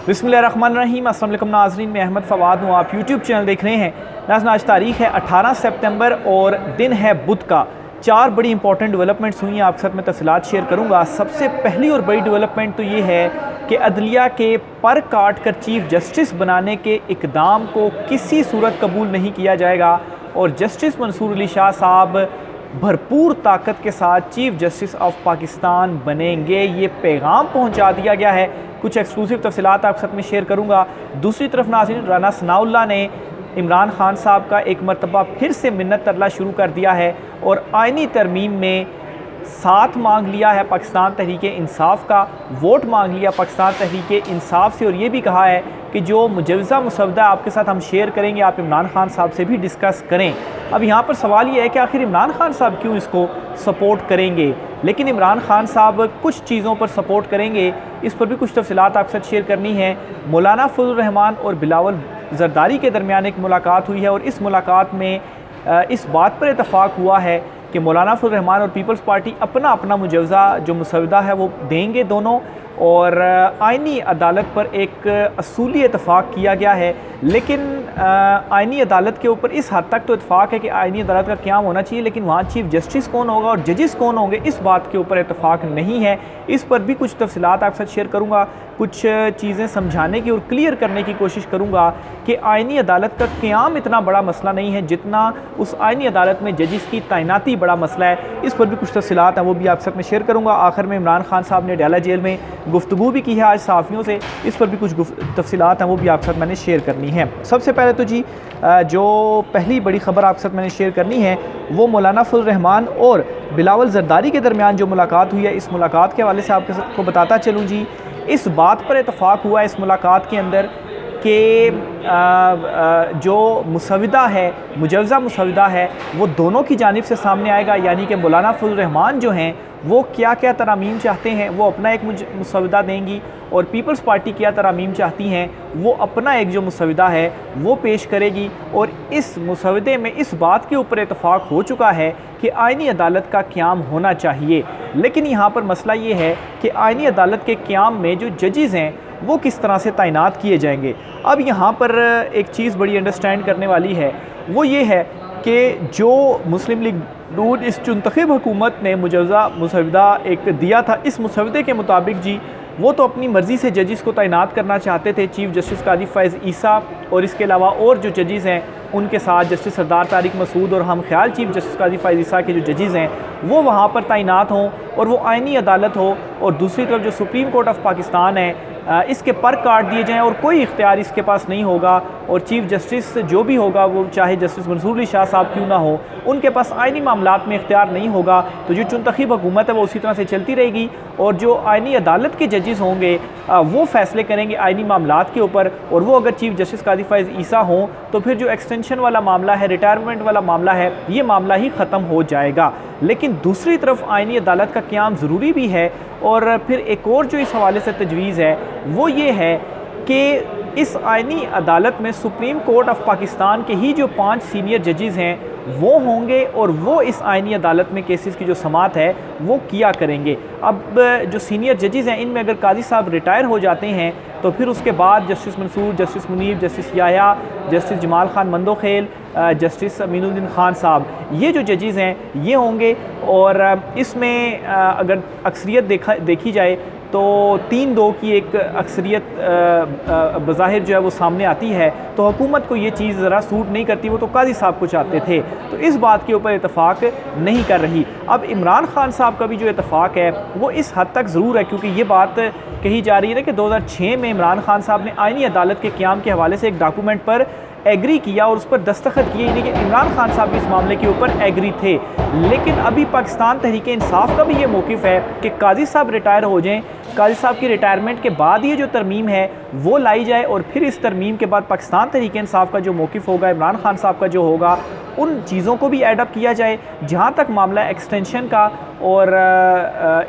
बिस्मिल्लाहिर्रहमानिर्रहीम। अस्सलाम वालेकुम नाज़रीन, मैं अहमद फ़वाद हूँ। आप यूट्यूब चैनल देख रहे हैं। नाज़रीन, आज तारीख़ है 18 सितंबर और दिन है बुध का। 4 बड़ी इंपॉर्टेंट डेवलपमेंट्स हुई हैं, आपके साथ मैं तफ़सीलात शेयर करूँगा। सबसे पहली और बड़ी डेवलपमेंट तो ये है कि अदलिया के पर काट कर चीफ़ जस्टिस बनाने के इक़दाम को किसी सूरत कबूल नहीं किया जाएगा और जस्टिस मंसूर अली शाह साहब भरपूर ताकत के साथ चीफ़ जस्टिस ऑफ पाकिस्तान बनेंगे। ये पैगाम पहुंचा दिया गया है। कुछ एक्सक्लूसिव तफसीलात आपके साथ में शेयर करूंगा। दूसरी तरफ नाज़रीन, राना सनाउल्लाह ने इमरान खान साहब का एक मरतबा फिर से मिन्नत तरला शुरू कर दिया है और आइनी तरमीम में साथ मांग लिया है पाकिस्तान तहरीक-ए-इंसाफ का, वोट मांग लिया पाकिस्तान तहरीक-ए-इंसाफ से और ये भी कहा है कि जो मुजव्वज़ा मुसवदा आपके साथ हम शेयर करेंगे, आप इमरान खान साहब से भी डिस्कस करें। अब यहाँ पर सवाल ये है कि आखिर इमरान खान साहब क्यों इसको सपोर्ट करेंगे, लेकिन इमरान खान साहब कुछ चीज़ों पर सपोर्ट करेंगे, इस पर भी कुछ तफसीलात आपके साथ शेयर करनी है। मौलाना फजलुर रहमान और बिलावल जरदारी के दरमियान एक मुलाकात हुई है और इस मुलाकात में इस बात पर इतफ़ाक़ हुआ है कि मौलाना फजलुर रहमान और पीपल्स पार्टी अपना अपना मुजव्वज़ा जो मुसवदा है वो देंगे दोनों, और आइनी अदालत पर एक असूली इतफ़ाक़ किया गया है। लेकिन आइनी अदालत के ऊपर इस हद तक तो इतफ़ाक़ है कि आइनी अदालत का क़याम होना चाहिए, लेकिन वहाँ चीफ़ जस्टिस कौन होगा और जजेस कौन होंगे, इस बात के ऊपर इतफ़ाक़ नहीं है। इस पर भी कुछ तफसीलात आपके साथ शेयर करूँगा, कुछ चीज़ें समझाने की और क्लियर करने की कोशिश करूँगा कि आइनी अदालत का क़याम इतना बड़ा मसला नहीं है जितना उस आइनी अदालत में जजेस की तैनाती बड़ा मसला है। इस पर भी कुछ तफसीलात हैं, वो भी आपके साथ में शेयर करूँगा। आखिर में इमरान खान साहब ने डाला जेल में गुफ्तगू भी की है आज सहाफ़ियों से, इस पर भी कुछ तफसीलात हैं, वो भी आपके साथ मैंने शेयर करनी है। सबसे पहले तो जी जो पहली बड़ी ख़बर आपके साथ मैंने शेयर करनी है वो मौलाना फजलुर रहमान और बिलावल जरदारी के दरमियान जो मुलाकात हुई है, इस मुलाकात के हवाले से आपको बताता चलूँ जी। इस बात पर इतफ़ाक़ हुआ इस मुलाकात के अंदर कि जो मुसवदा है, मुजव्वज़ा मुसवदा है, वो दोनों की जानिब से सामने आएगा। यानी कि मौलाना फजलुर रहमान जो हैं वो क्या क्या तरामीम चाहते हैं वो अपना एक मुसवदा देंगी, और पीपल्स पार्टी क्या तरामीम चाहती हैं वो अपना एक जो मुसवदा है वो पेश करेगी। और इस मुसवदे में इस बात के ऊपर इतफ़ाक़ हो चुका है कि आइनी अदालत का क़याम होना चाहिए। लेकिन यहाँ पर मसला ये है कि आइनी अदालत के क़याम में जो जजेस हैं वो किस तरह से तैनात किए जाएंगे। अब यहाँ पर एक चीज़ बड़ी अंडरस्टैंड करने वाली है, वो ये है कि जो मुस्लिम लीग नून इस मुंतखब हुकूमत ने मुजव्वज़ा मुसवदा एक दिया था, इस मुसवदे के मुताबिक जी वो तो अपनी मर्ज़ी से जजेस को तैनात करना चाहते थे, चीफ़ जस्टिस कादी फ़ैज़ ईसा और इसके अलावा और जो जजेस हैं उनके साथ जस्टिस सरदार तारिक मसूद और हम ख्याल चीफ़ जस्टिस कादी फ़ैज़ ईसा के जो जजेस हैं वो वहाँ पर तैनात हों और वो आइनी अदालत हो, और दूसरी तरफ जो सुप्रीम कोर्ट ऑफ पाकिस्तान है इसके पर काट दिए जाएँ और कोई इख्तियार इसके पास नहीं होगा, और चीफ़ जस्टिस जो भी होगा वो चाहे जस्टिस मंसूर अली शाह साहब क्यों ना हो, उनके पास आइनी मामलात में इख्तियार नहीं होगा। तो जो मुंतखब हुकूमत है वो उसी तरह से चलती रहेगी, और जो आइनी अदालत के जजेस होंगे वो फ़ैसले करेंगे आइनी मामलात के ऊपर, और वो अगर चीफ़ जस्टिस कादी फ़ैज़ ईसा हों तो फिर जो एक्सटेंशन वाला मामला है, रिटायरमेंट वाला मामला है, ये मामला ही ख़त्म हो जाएगा। लेकिन दूसरी तरफ आइनी अदालत का क़याम ज़रूरी भी है, और फिर एक और जो इस हवाले से तजवीज़ है वो ये है कि इस आइनी अदालत में सुप्रीम कोर्ट ऑफ पाकिस्तान के ही जो 5 सीनियर जजेस हैं वो होंगे, और वो इस आइनी अदालत में केसेस की जो समात है वो किया करेंगे। अब जो सीनियर जजेस हैं इनमें अगर काजी साहब रिटायर हो जाते हैं तो फिर उसके बाद justice Mansoor, justice Muneeb, justice Yahya, justice Jamal Khan Mandokhail, justice Aminuddin Khan साहब, ये जो जजेस हैं ये होंगे। और इसमें अगर अक्सरियत देखी जाए तो 3-2 की एक अक्सरियत बज़ाहिर जो है वो सामने आती है, तो हुकूमत को ये चीज़ ज़रा सूट नहीं करती, वो तो काजी साहब को चाहते थे, तो इस बात के ऊपर इतफ़ाक़ नहीं कर रही। अब इमरान खान साहब का भी जो इतफ़ाक़ है वो इस हद तक ज़रूर है, क्योंकि ये बात कही जा रही है ना कि 2006 में इमरान खान साहब ने आइनी अदालत के क़याम के हवाले से एक डॉक्यूमेंट पर एग्री किया और उस पर दस्तखत किए, यानी कि इमरान खान साहब भी इस मामले के ऊपर एग्री थे। लेकिन अभी पाकिस्तान तहरीक-ए-इंसाफ का भी ये मौक़िफ़ है कि काजी साहब रिटायर हो जाएं, काजी साहब की रिटायरमेंट के बाद ये जो तरमीम है वो लाई जाए, और फिर इस तरमीम के बाद पाकिस्तान तहरीक-ए-इंसाफ का जो मौक़िफ़ होगा, इमरान खान साहब का जो होगा, उन चीज़ों को भी एडअप किया जाए। जहाँ तक मामला एक्सटेंशन का और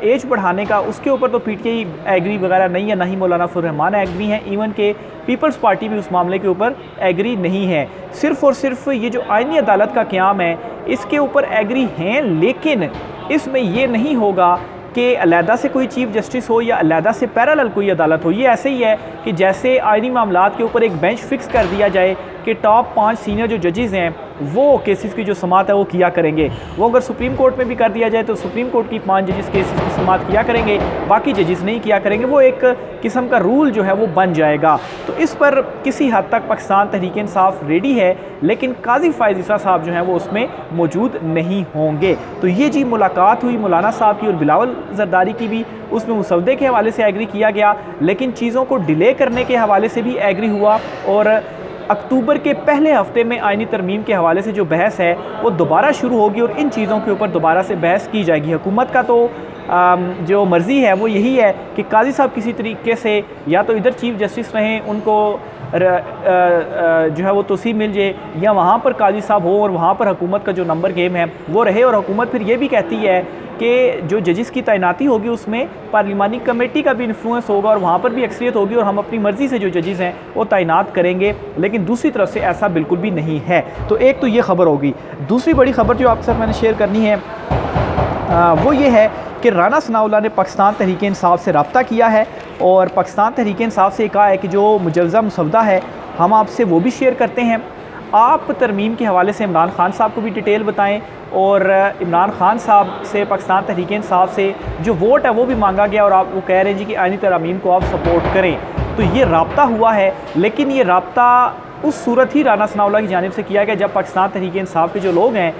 एज बढ़ाने का, उसके ऊपर तो पीटीआई एग्री वगैरह नहीं है, ना ही मौलाना फजलुर रहमान एग्री हैं, इवन के पीपल्स पार्टी भी उस मामले के ऊपर एग्री नहीं है। सिर्फ़ और सिर्फ ये जो आइनी अदालत का क़याम है इसके ऊपर एग्री हैं, लेकिन इसमें ये नहीं होगा कि अलहदा से कोई चीफ जस्टिस हो या अलहदा से पैरेलल कोई अदालत हो। ये ऐसे ही है कि जैसे आइनी मामलात के ऊपर एक बेंच फिक्स कर दिया जाए कि टॉप 5 सीनियर जो जजेज़ हैं वो केसेस की जो समात है वो किया करेंगे। वो अगर सुप्रीम कोर्ट में भी कर दिया जाए तो सुप्रीम कोर्ट की 5 जजेस केसेस की समात किया करेंगे, बाकी जजेस नहीं किया करेंगे। वो एक किस्म का रूल जो है वो बन जाएगा। तो इस पर किसी हद तक पाकिस्तान तहरीक इंसाफ रेडी है, लेकिन काजी फ़ायज़ ईसा साहब जो हैं वो उसमें मौजूद नहीं होंगे। तो ये जी मुलाकात हुई मौलाना साहब की और बिलावल ज़रदारी की भी, उसमें मुसवदे के हवाले से एग्री किया गया, लेकिन चीज़ों को डिले करने के हवाले से भी एग्री हुआ। और अक्टूबर के पहले हफ्ते में आइनी तरमीम के हवाले से जो बहस है वो दोबारा शुरू होगी और इन चीज़ों के ऊपर दोबारा से बहस की जाएगी। हुकूमत का तो जो मर्ज़ी है वो यही है कि काजी साहब किसी तरीके से या तो इधर चीफ जस्टिस रहें, उनको जो है वो तोसी मिल जाए, या वहाँ पर काजी साहब हो और वहाँ पर हुकूमत का जो नंबर गेम है वो रहे। और हुकूमत फिर ये भी कहती है कि जो जजेस की तैनाती होगी उसमें पार्लिमानी कमेटी का भी इन्फ्लुएंस होगा और वहाँ पर भी अक्सरियत होगी और हम अपनी मर्ज़ी से जो जजेस हैं वो तैनात करेंगे। लेकिन दूसरी तरफ से ऐसा बिल्कुल भी नहीं है। तो एक तो ये ख़बर होगी। दूसरी बड़ी ख़बर जो आपके साथ मैंने शेयर करनी है वो ये है कि राना सनाउल्लाह ने पाकिस्तान तहरीक इंसाफ से रब्ता किया है और पाकिस्तान तहरीक इंसाफ से कहा है कि जो मुजव्ज़ा मुसवदा है हम आपसे वो भी शेयर करते हैं। आप तरमीम के हवाले से इमरान खान साहब को भी डिटेल बताएं और इमरान खान साहब से पाकिस्तान तहरीक इंसाफ से जो वोट है वो भी मांगा गया और आप वो कह रहे हैं जी कि आइनी तरमीम को आप सपोर्ट करें। तो ये रब्ता हुआ है, लेकिन ये रब्ता उस सूरत ही राना सनाउल्लाह की जानिब से किया गया जब पाकिस्तान तहरीक इंसाफ के जो लोग हैं,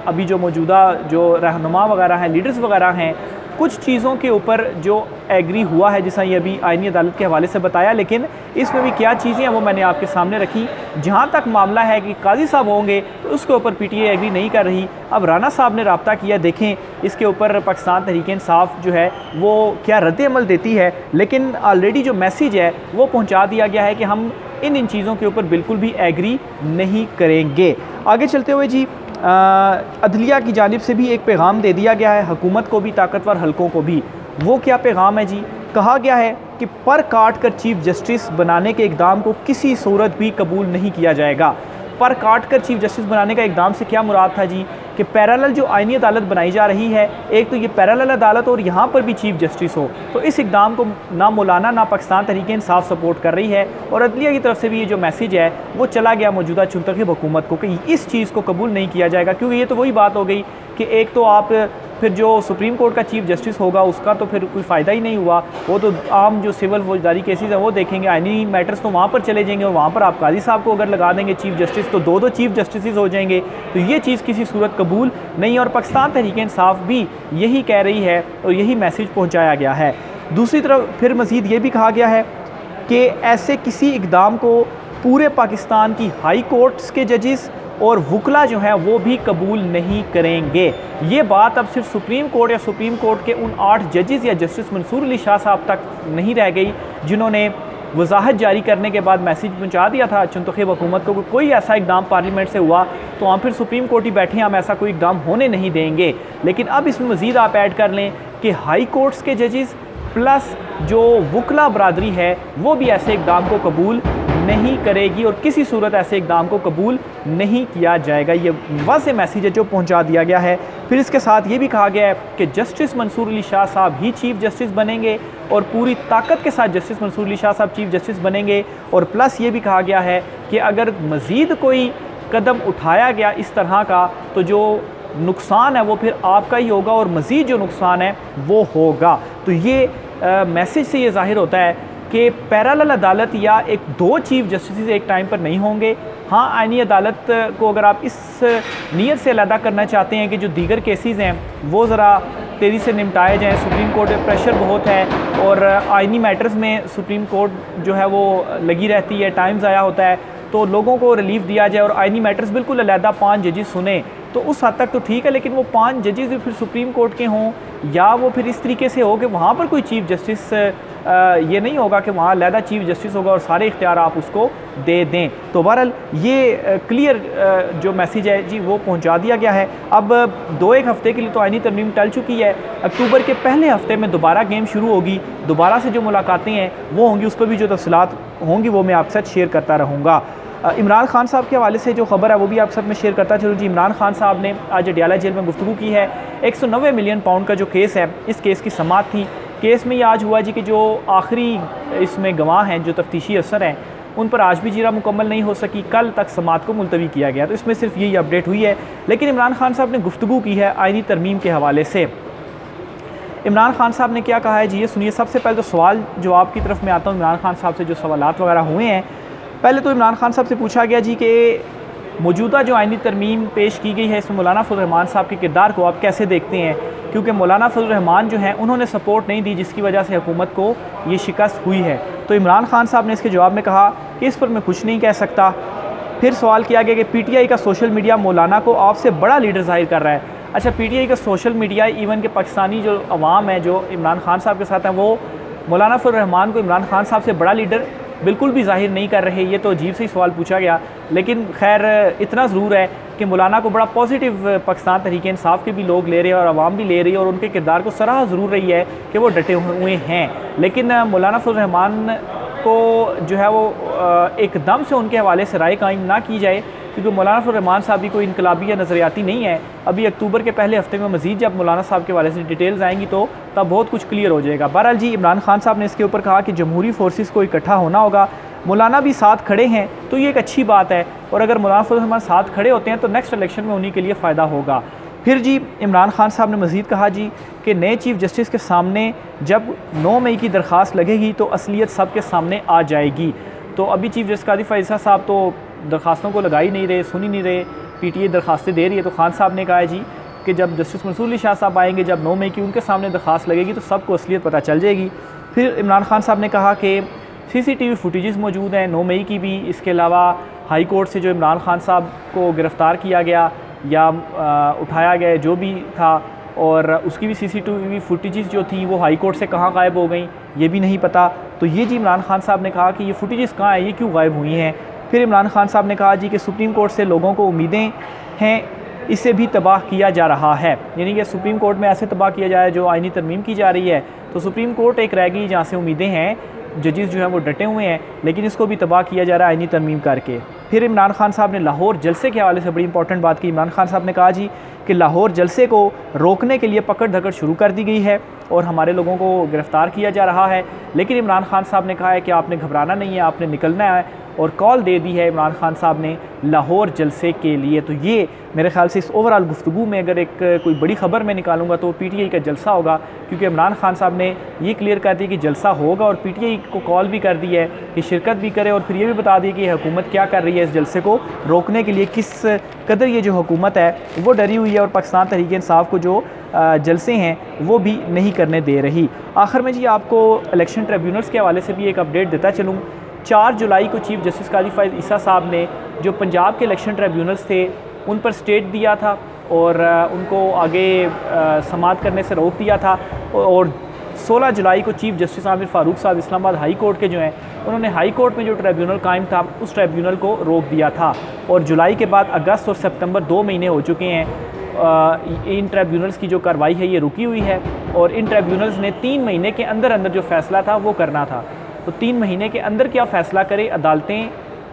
अभी जो मौजूदा जो रहनुमा वगैरह हैं, लीडर्स वगैरह हैं, कुछ चीज़ों के ऊपर जो एग्री हुआ है, जैसा ये अभी आइनी अदालत के हवाले से बताया, लेकिन इसमें भी क्या चीज़ें हैं वो मैंने आपके सामने रखी। जहाँ तक मामला है कि काजी साहब होंगे तो उसके ऊपर पीटीआई एग्री नहीं कर रही। अब राना साहब ने रब्ता किया, देखें इसके ऊपर पाकिस्तान तहरीक इंसाफ जो है वो क्या रद्द अमल देती है। लेकिन ऑलरेडी जो मैसेज है वो पहुँचा दिया गया है कि हम इन चीज़ों के ऊपर बिल्कुल भी एग्री नहीं करेंगे। आगे चलते हुए जी अदलिया की जानिब से भी एक पैगाम दे दिया गया है, हुकूमत को भी, ताकतवर हलकों को भी। वो क्या पैगाम है जी? कहा गया है कि पर काट कर चीफ जस्टिस बनाने के इकदाम को किसी सूरत भी कबूल नहीं किया जाएगा। पर काट कर चीफ जस्टिस बनाने का इकदाम से क्या मुराद था जी? कि पैरेलल जो आइनी अदालत बनाई जा रही है, एक तो ये पैरेलल अदालत और यहाँ पर भी चीफ जस्टिस हो, तो इस इकदाम को ना मौलाना ना पाकिस्तान तहरीक इंसाफ सपोर्ट कर रही है। और अदलिया की तरफ से भी ये जो मैसेज है वो चला गया मौजूदा चुनतखब हुकूमत को कि इस चीज़ को कबूल नहीं किया जाएगा। क्योंकि ये तो वही बात हो गई कि एक तो आप फिर जो सुप्रीम कोर्ट का चीफ जस्टिस होगा उसका तो फिर कोई फ़ायदा ही नहीं हुआ। वो तो आम जो सिविल फौजदारी केसेस हैं वो देखेंगे, आइनी मैटर्स तो वहाँ पर चले जाएंगे और वहाँ पर आप काजी साहब को अगर लगा देंगे चीफ जस्टिस तो दो चीफ जस्टिस हो जाएंगे। तो ये चीज़ किसी सूरत कबूल नहीं। और पाकिस्तान तहरीक इंसाफ भी यही कह रही है और यही मैसेज पहुँचाया गया है। दूसरी तरफ फिर मज़ीद ये भी कहा गया है कि ऐसे किसी इकदाम को पूरे पाकिस्तान की हाई कोर्ट्स के जजेस और वकला जो हैं वो भी कबूल नहीं करेंगे। ये बात अब सिर्फ सुप्रीम कोर्ट या सुप्रीम कोर्ट के उन 8 जजेस या जस्टिस मंसूर अली शाह साहब तक नहीं रह गई जिन्होंने वजाहत जारी करने के बाद मैसेज पहुंचा दिया था चुनतखब हुकूमत को कि कोई ऐसा इकदाम पार्लियामेंट से हुआ तो हम फिर सुप्रीम कोर्ट ही बैठे, हम ऐसा कोई इकदाम होने नहीं देंगे। लेकिन अब इसमें मज़ीद आप ऐड कर लें कि हाई कोर्ट्स के जजेस प्लस जो वकला बरादरी है वो भी ऐसे इकदाम को कबूल नहीं करेगी और किसी सूरत ऐसे इकदाम को कबूल नहीं किया जाएगा। ये वाज़ेह मैसेज है जो पहुंचा दिया गया है। फिर इसके साथ ये भी कहा गया है कि जस्टिस मंसूर अली शाह साहब ही चीफ जस्टिस बनेंगे और पूरी ताकत के साथ जस्टिस मंसूर अली शाह साहब चीफ जस्टिस बनेंगे। और प्लस ये भी कहा गया है कि अगर मज़ीद कोई कदम उठाया गया इस तरह का तो जो नुकसान है वो फिर आपका ही होगा और मज़ीद जो नुकसान है वो होगा। तो ये मैसेज से ये ज़ाहिर होता है कि पैरेलल अदालत या एक 2 चीफ जस्टिस एक टाइम पर नहीं होंगे। हाँ, आइनी अदालत को अगर आप इस नीयत से अलहदा करना चाहते हैं कि जो दीगर केसेस हैं वो ज़रा तेज़ी से निपटाए जाएँ, सुप्रीम कोर्ट में प्रेशर बहुत है और आइनी मैटर्स में सुप्रीम कोर्ट जो है वो लगी रहती है, टाइम ज़ाया होता है, तो लोगों को रिलीफ दिया जाए और आइनी मैटर्स बिल्कुल अलहदा 5 जजेस सुने तो उस हद तक तो ठीक है। लेकिन वो 5 जजेस भी फिर सुप्रीम कोर्ट के हों या वो फिर इस तरीके से हो कि वहाँ पर कोई चीफ जस्टिस ये नहीं होगा कि वहाँ अलहदा चीफ जस्टिस होगा और सारे इख्तियार आप उसको दे दें। तो बहरहाल ये क्लियर जो मैसेज है जी वो पहुँचा दिया गया है। अब 2-1 हफ़्ते के लिए तो आइनी तरमीम टल चुकी है। अक्टूबर के पहले हफ़्ते में दोबारा गेम शुरू होगी, दोबारा से जो मुलाकातें हैं वो होंगी, उस पर भी जो तफसीलात होंगी वो मैं आपके साथ शेयर करता रहूँगा। इमरान खान साहब के हवाले से जो खबर है वो भी आप सब में शेयर करता चलूँ जी। इमरान खान साहब ने आज अडयाला जेल में गुफ्तगू की है। 190 मिलियन पाउंड का जो केस है, इस केस की समाअत थी। केस में ये आज हुआ जी कि जो आखिरी इसमें गवाह हैं, जो तफ्तीशी अफसर हैं, उन पर आज भी जीरा मुकम्मल नहीं हो सकी। कल तक समाअत को मुलतवी किया गया। तो इसमें सिर्फ यही अपडेट हुई है। लेकिन इमरान खान साहब ने गुफ्तगू की है आईनी तरमीम के हवाले से। इमरान खान साहब ने क्या कहा है जी, ये सुनिए। सबसे पहले तो सवाल जवाब की तरफ मैं आता हूँ। इमरान खान साहब से जो सवालात वगैरह हुए हैं, पहले तो इमरान खान साहब से पूछा गया जी कि मौजूदा जो आईनी तरमीम पेश की गई है, इसमें मौलाना फजल रहमान साहब के किरदार को आप कैसे देखते हैं, क्योंकि मौलाना फजल रहमान जो हैं उन्होंने सपोर्ट नहीं दी, जिसकी वजह से हुकूमत को ये शिकस्त हुई है। तो इमरान खान साहब ने इसके जवाब में कहा कि इस पर मैं कुछ नहीं कह सकता। फिर सवाल किया गया कि पीटीआई का सोशल मीडिया मौलाना को आपसे बड़ा लीडर जाहिर कर रहा है। अच्छा, पीटीआई का सोशल मीडिया, इवन के पाकिस्तानी जो अवाम है जो इमरान खान साहब के साथ हैं, वो मौलाना फजल रहमान को इमरान खान साहब से बड़ा लीडर बिल्कुल भी जाहिर नहीं कर रहे। ये तो अजीब से ही सवाल पूछा गया। लेकिन खैर इतना ज़रूर है कि मौलाना को बड़ा पॉजिटिव पाकिस्तान तहरीक इंसाफ के भी लोग ले रहे हैं और आवाम भी ले रही है, और उनके किरदार को सराहा ज़रूर रही है कि वो डटे हुए हैं। लेकिन मौलाना फजल रहमान को जो है वो एकदम से उनके हवाले से राय कायम ना की जाए, क्योंकि मौलाना फजल रहमान साहब भी कोई इनकलाबी या नज़रियाती नहीं है। अभी अक्टूबर के पहले हफ्ते में मज़ीद जब मौलाना साहब के हवाले से डिटेल्स आएंगी तो तब बहुत कुछ क्लियर हो जाएगा। बहरहाल जी, इमरान खान साहब ने इसके ऊपर कहा कि जमहूरी फोर्सेस को इकट्ठा होना होगा। मौलाना भी साथ खड़े हैं तो ये एक अच्छी बात है, और अगर मौलाना फजल रहमान साथ खड़े होते हैं तो नेक्स्ट इलेक्शन में उन्हीं के लिए फ़ायदा होगा। फिर जी इमरान खान साहब ने मज़ीद कहा जी कि नए चीफ़ जस्टिस के सामने जब 9 मई की दरख्वास्त लगेगी तो असलियत सब के सामने आ जाएगी। तो अभी चीफ़ जस्टिस कादिर फ़ाइज़ साहब तो दरख्वास्तों को लगा ही नहीं रहे, सुन ही नहीं रहे, पीटीए दरख्वास्तें दे रही है। तो खान साहब ने कहा है जी कि जब जस्टिस मंसूर अली शाह साहब आएंगे, जब 9 मई की उनके सामने दरख्वास्त लगेगी तो सबको असलियत पता चल जाएगी। फिर इमरान खान साहब ने कहा कि CCTV फुटेजेस मौजूद हैं 9 मई की भी। इसके अलावा हाई कोर्ट से जो इमरान खान साहब को गिरफ़्तार किया गया या उठाया गया जो भी था, और उसकी भी CCTV फुटेजेस जो थी वो हाई कोर्ट से कहाँ गायब हो गई ये भी नहीं पता। तो ये जी इमरान खान साहब ने कहा कि ये फुटेजेस कहाँ है, ये क्यों गायब हुई हैं। फिर इमरान खान साहब ने कहा जी कि सुप्रीम कोर्ट से लोगों को उम्मीदें हैं, इसे भी तबाह किया जा रहा है। यानी कि सुप्रीम कोर्ट में ऐसे तबाह किया जाए जो आईनी तरमीम की जा रही है, तो सुप्रीम कोर्ट एक रह गई जहाँ से उम्मीदें हैं, जजेस जो हैं वो डटे हुए हैं, लेकिन इसको भी तबाह किया जा रहा है आईनी तरमीम करके। फिर इमरान खान साहब ने लाहौर जलसे के हवाले से बड़ी इंपॉर्टेंट बात की। इमरान खान साहब ने कहा जी कि लाहौर जलसे को रोकने के लिए पकड़ धकड़ शुरू कर दी गई है और हमारे लोगों को गिरफ़्तार किया जा रहा है। लेकिन इमरान खान साहब ने कहा है कि आपने घबराना नहीं है, आपने निकलना है, और कॉल दे दी है इमरान खान साहब ने लाहौर जलसे के लिए। तो ये मेरे ख्याल से इस ओवरऑल गुफ्तगू में अगर एक कोई बड़ी ख़बर मैं निकालूंगा तो PTI का जलसा होगा, क्योंकि इमरान खान साहब ने ये क्लियर कर दिया कि जलसा होगा, और PTI को कॉल भी कर दी है कि शिरकत भी करे, और फिर ये भी बता दी कि हुकूमत क्या कर रही है इस जलसे को रोकने के लिए, किस कदर ये जो हुकूमत है वो डरी हुई है, और पाकिस्तान तहरीक इंसाफ को जो जलसे हैं वो भी नहीं करने दे रही। आखिर में जी आपको इलेक्शन ट्रिब्यूनल्स के हवाले से भी एक अपडेट देता चलूँ। 4 जुलाई को चीफ़ जस्टिस कादी फ़ाइज़ ईसा साहब ने जो पंजाब के इलेक्शन ट्रिब्यूनल्स थे उन पर स्टेट दिया था और उनको आगे समाअत करने से रोक दिया था, और 16 जुलाई को चीफ़ जस्टिस आमिर फ़ारूक साहब इस्लामाबाद हाई कोर्ट के जो हैं उन्होंने हाई कोर्ट में जो ट्रिब्यूनल कायम था उस ट्रिब्यूनल को रोक दिया था। और जुलाई के बाद अगस्त और सितंबर 2 महीने हो चुके हैं, इन ट्रिब्यूनल्स की जो कार्रवाई है ये रुकी हुई है, और इन ट्रिब्यूनल्स ने 3 महीने के अंदर अंदर जो फ़ैसला था वो करना था। तो 3 महीने के अंदर क्या फ़ैसला करे, अदालतें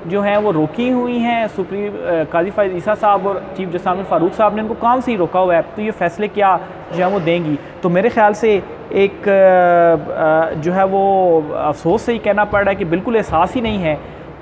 जो हैं वो रोकी हुई हैं। सुप्रीम कादी फ़ाइज़ ईसा साहब और चीफ़ जस्टिस आमिर फ़ारूक साहब ने उनको काम से ही रोका हुआ है, तो ये फ़ैसले क्या जो है वो देंगी। तो मेरे ख़्याल से एक जो है वो अफसोस से ही कहना पड़ रहा है कि बिल्कुल एहसास ही नहीं है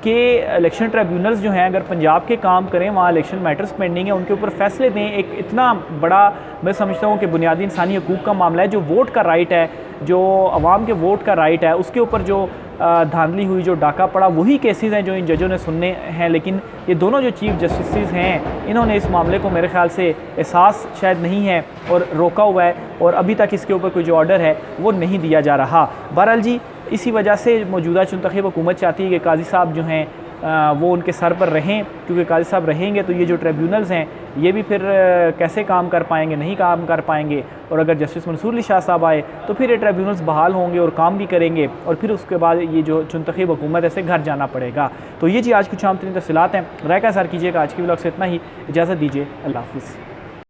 कि इलेक्शन ट्रिब्यूनल्स जो हैं अगर पंजाब के काम करें, वहाँ इलेक्शन मैटर्स पेंडिंग है, उनके ऊपर फैसले दें। एक इतना बड़ा मैं समझता हूँ कि बुनियादी इंसानी हकूक़ का मामला है, जो वोट का राइट है, जो अवाम के वोट का राइट है, उसके ऊपर जो धांधली हुई, जो डाका पड़ा, वही केसेस हैं जो इन जजों ने सुनने हैं। लेकिन ये दोनों जो चीफ़ जस्टिस हैं इन्होंने इस मामले को मेरे ख्याल से एहसास शायद नहीं है और रोका हुआ है, और अभी तक इसके ऊपर कोई जो ऑर्डर है वो नहीं दिया जा रहा। बहरहाल जी इसी वजह से मौजूदा चुनतखब हुकूमत चाहती है कि काजी साहब जो हैं वो उनके सर पर रहें, क्योंकि काजी साहब रहेंगे तो ये जो ट्रिब्यूनल्स हैं ये भी फिर कैसे काम कर पाएंगे, नहीं काम कर पाएंगे। और अगर जस्टिस मंसूर अली शाह साहब आए तो फिर ये ट्रिब्यूनल्स बहाल होंगे और काम भी करेंगे, और फिर उसके बाद ये जो चुनतखब हुकूमत है इसे घर जाना पड़ेगा। तो ये जी आज कुछ आम तरीन तफसीलात हैं। राय का इज़हार कीजिएगा। आज की व्लॉग से इतना ही, इजाज़त दीजिए, अल्लाह हाफ़िज़।